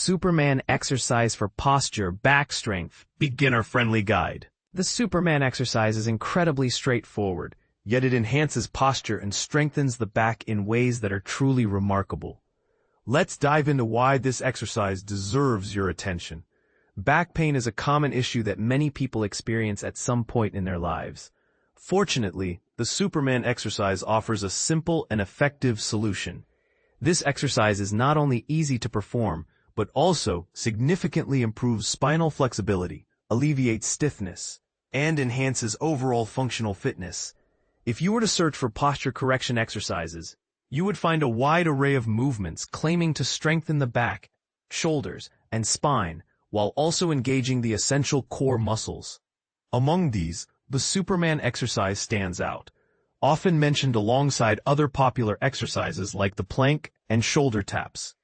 Superman exercise for posture, back strength, beginner-friendly guide. The Superman exercise is incredibly straightforward, yet it enhances posture and strengthens the back in ways that are truly remarkable. Let's dive into why this exercise deserves your attention. Back pain is a common issue that many people experience at some point in their lives. Fortunately, the Superman exercise offers a simple and effective solution. This exercise is not only easy to perform, but also significantly improves spinal flexibility, alleviates stiffness, and enhances overall functional fitness. If you were to search for posture correction exercises, you would find a wide array of movements claiming to strengthen the back, shoulders, and spine, while also engaging the essential core muscles. Among these, the Superman exercise stands out, often mentioned alongside other popular exercises like the plank and shoulder taps.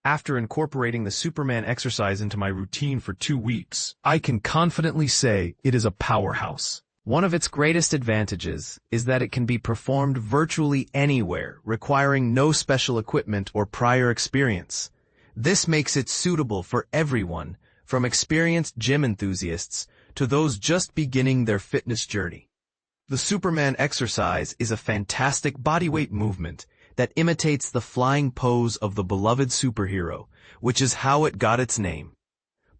After incorporating the Superman exercise into my routine for 2 weeks, I can confidently say it is a powerhouse. One of its greatest advantages is that it can be performed virtually anywhere, requiring no special equipment or prior experience. This makes it suitable for everyone, from experienced gym enthusiasts to those just beginning their fitness journey. The Superman exercise is a fantastic bodyweight movement that imitates the flying pose of the beloved superhero, which is how it got its name.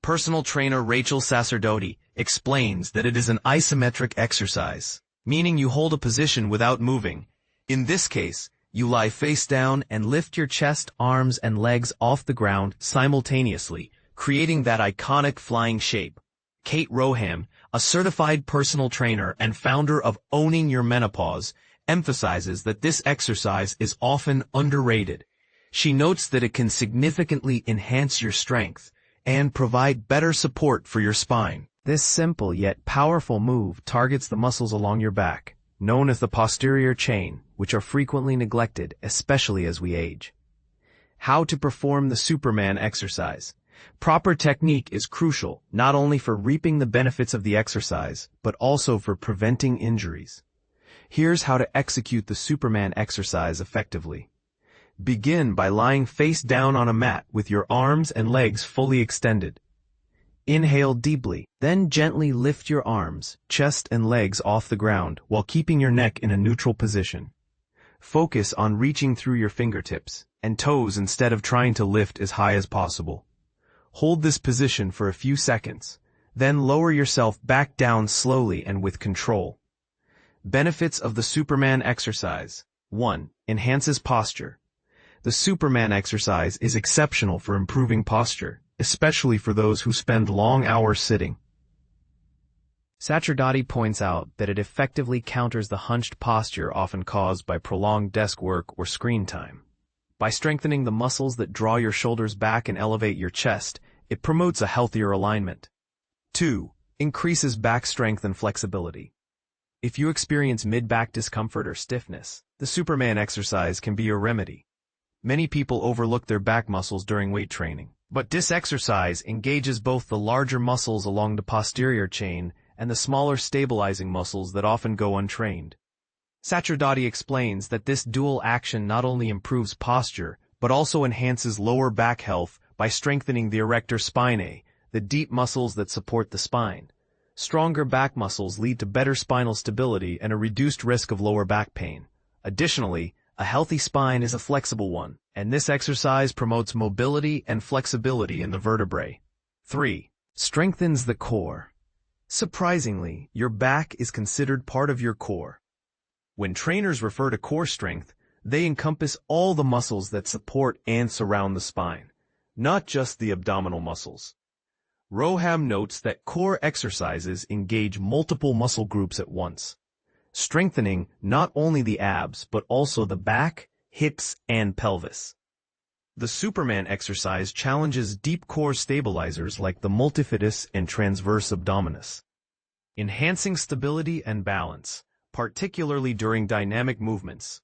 Personal trainer Rachel Sacerdote explains that it is an isometric exercise, meaning you hold a position without moving. In this case, you lie face down and lift your chest, arms, and legs off the ground simultaneously, creating that iconic flying shape. Kate Roham, a certified personal trainer and founder of Owning Your Menopause, emphasizes that this exercise is often underrated. She notes that it can significantly enhance your strength and provide better support for your spine. This simple yet powerful move targets the muscles along your back, known as the posterior chain, which are frequently neglected, especially as we age. How to perform the Superman exercise. Proper technique is crucial, not only for reaping the benefits of the exercise, but also for preventing injuries. Here's how to execute the Superman exercise effectively. Begin by lying face down on a mat with your arms and legs fully extended. Inhale deeply, then gently lift your arms, chest, and legs off the ground while keeping your neck in a neutral position. Focus on reaching through your fingertips and toes instead of trying to lift as high as possible. Hold this position for a few seconds, then lower yourself back down slowly and with control. Benefits of the Superman exercise. 1. Enhances posture. The Superman exercise is exceptional for improving posture, especially for those who spend long hours sitting. Sacerdote points out that it effectively counters the hunched posture often caused by prolonged desk work or screen time. By strengthening the muscles that draw your shoulders back and elevate your chest, it promotes a healthier alignment. 2. Increases back strength and flexibility. If you experience mid-back discomfort or stiffness, the Superman exercise can be your remedy. Many people overlook their back muscles during weight training, but this exercise engages both the larger muscles along the posterior chain and the smaller stabilizing muscles that often go untrained. Sacerdote explains that this dual action not only improves posture, but also enhances lower back health by strengthening the Erector spinae, the deep muscles that support the spine. Stronger back muscles lead to better spinal stability and a reduced risk of lower back pain. Additionally, a healthy spine is a flexible one, and this exercise promotes mobility and flexibility in the vertebrae. 3. Strengthens the core. Surprisingly, your back is considered part of your core. When trainers refer to core strength, they encompass all the muscles that support and surround the spine, not just the abdominal muscles. Roham notes that core exercises engage multiple muscle groups at once, strengthening not only the abs but also the back, hips, and pelvis. The Superman exercise challenges deep core stabilizers like the multifidus and transverse abdominis, enhancing stability and balance, particularly during dynamic movements.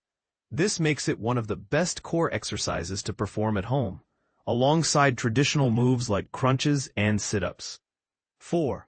This makes it one of the best core exercises to perform at home, alongside traditional moves like crunches and sit-ups. 4.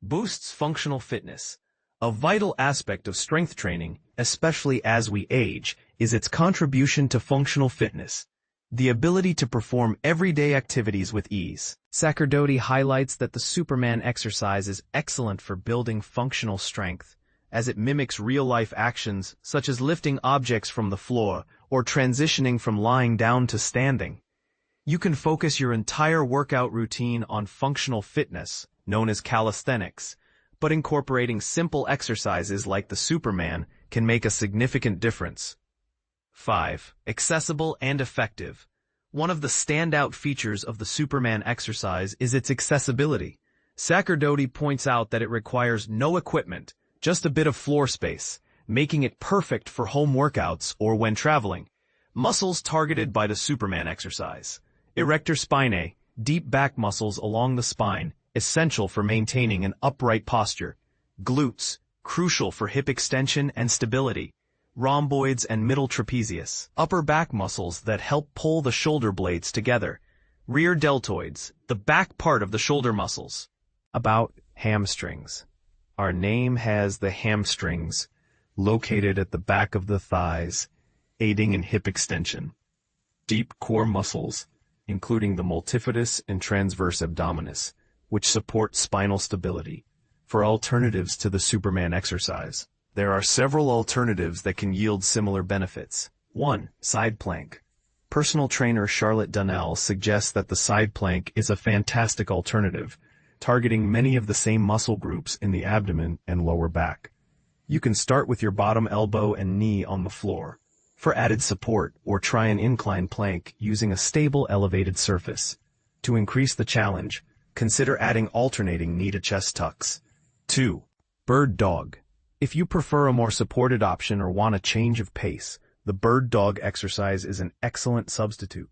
Boosts functional fitness. A vital aspect of strength training, especially as we age, is its contribution to functional fitness. the ability to perform everyday activities with ease. Sacerdoti highlights that the Superman exercise is excellent for building functional strength, as it mimics real-life actions such as lifting objects from the floor or transitioning from lying down to standing. You can focus your entire workout routine on functional fitness, known as calisthenics, but incorporating simple exercises like the Superman can make a significant difference. 5. Accessible and effective. One of the standout features of the Superman exercise is its accessibility. Sacerdoti points out that it requires no equipment, just a bit of floor space, making it perfect for home workouts or when traveling. Muscles targeted by the Superman exercise. Erector spinae, deep back muscles along the spine, essential for maintaining an upright posture. Glutes, crucial for hip extension and stability. Rhomboids and middle trapezius, upper back muscles that help pull the shoulder blades together. Rear deltoids, the back part of the shoulder muscles. About hamstrings. Our name has the hamstrings, located at the back of the thighs, aiding in hip extension. Deep core muscles, including the multifidus and transverse abdominis, which support spinal stability. For alternatives to the Superman exercise, there are several alternatives that can yield similar benefits. 1. Side plank. Personal trainer Charlotte Donnell suggests that the side plank is a fantastic alternative, targeting many of the same muscle groups in the abdomen and lower back. You can start with your bottom elbow and knee on the floor for added support, or try an incline plank using a stable elevated surface. To increase the challenge, consider adding alternating knee-to-chest tucks. 2. Bird dog. If you prefer a more supported option or want a change of pace, the bird dog exercise is an excellent substitute.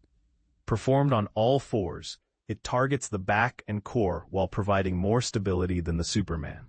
Performed on all fours, it targets the back and core while providing more stability than the Superman.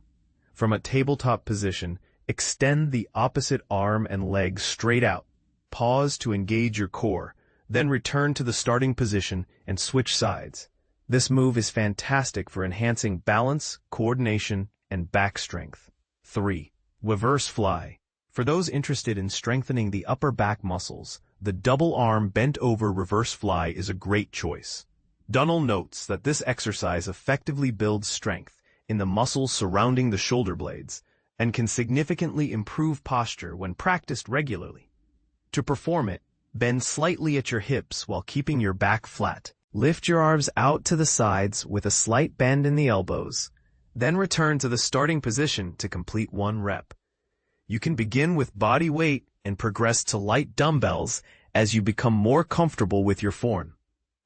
From a tabletop position, extend the opposite arm and leg straight out. Pause to engage your core, then return to the starting position and switch sides. This move is fantastic for enhancing balance, coordination, and back strength. 3. Reverse fly. For those interested in strengthening the upper back muscles, the double arm bent over reverse fly is a great choice. Donnell notes that this exercise effectively builds strength in the muscles surrounding the shoulder blades and can significantly improve posture when practiced regularly. To perform it, bend slightly at your hips while keeping your back flat. Lift your arms out to the sides with a slight bend in the elbows. Then return to the starting position to complete 1 rep. You can begin with body weight and progress to light dumbbells as you become more comfortable with your form.